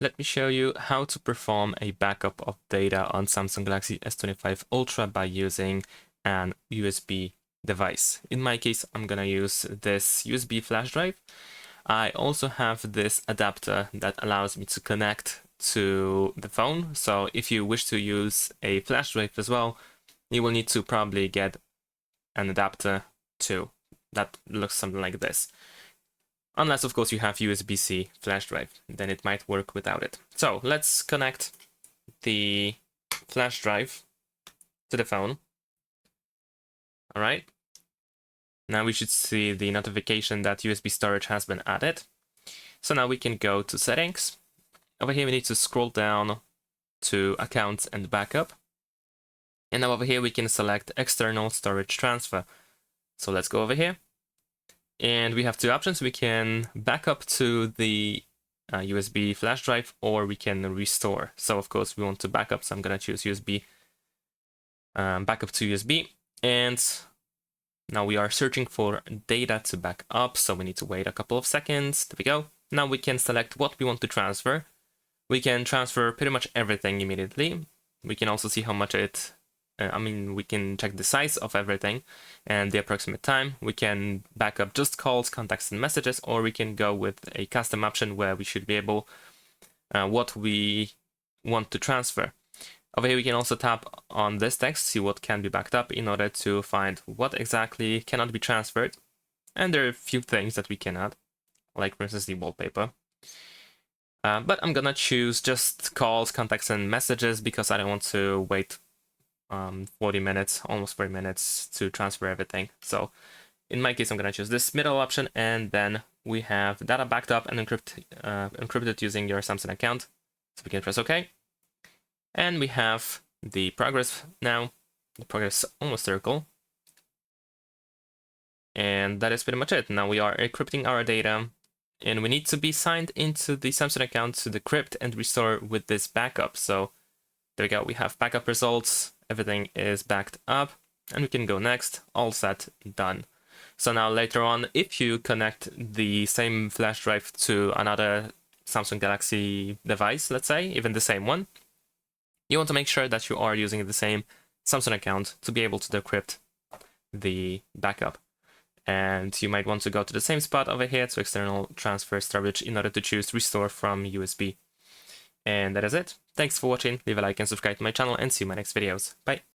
Let me show you how to perform a backup of data on Samsung Galaxy S25 Ultra by using an USB device. In my case, I'm gonna use this USB flash drive. I also have this adapter that allows me to connect to the phone. So if you wish to use a flash drive as well, you will need to probably get an adapter too. That looks something like this. Unless, of course, you have USB-C flash drive, then it might work without it. So let's connect the flash drive to the phone. All right. Now we should see the notification that USB storage has been added. So now we can go to settings. Over here, we need to scroll down to accounts and backup. And now over here, we can select external storage transfer. So let's go over here. And we have two options. We can back up to the USB flash drive, or we can restore. So of course we want to back up, so I'm gonna choose USB, backup to USB. And now we are searching for data to back up, so we need to wait a couple of seconds. There we go. Now we can select what we want to transfer. We can transfer pretty much everything immediately. We can also see how much it we can check the size of everything and the approximate time. We can back up just calls, contacts, and messages, or we can go with a custom option where we should be able what we want to transfer. Over here, we can also tap on this text, see what can be backed up in order to find what exactly cannot be transferred. And there are a few things that we cannot, like for instance the wallpaper. But I'm gonna choose just calls, contacts, and messages because I don't want to wait 40 minutes, almost 40 minutes to transfer everything. So in my case, I'm gonna choose this middle option, and then we have data backed up and encrypted using your Samsung account. So we can press OK. And we have the progress now, the progress almost circle. And that is pretty much it. Now we are encrypting our data, and we need to be signed into the Samsung account to decrypt and restore with this backup. So there we go, we have backup results, everything is backed up, and we can go next, all set, done. So now later on, if you connect the same flash drive to another Samsung Galaxy device, let's say, even the same one, you want to make sure that you are using the same Samsung account to be able to decrypt the backup. And you might want to go to the same spot over here to external transfer storage in order to choose restore from USB. And that is it. Thanks for watching, leave a like and subscribe to my channel, and see you in my next videos. Bye!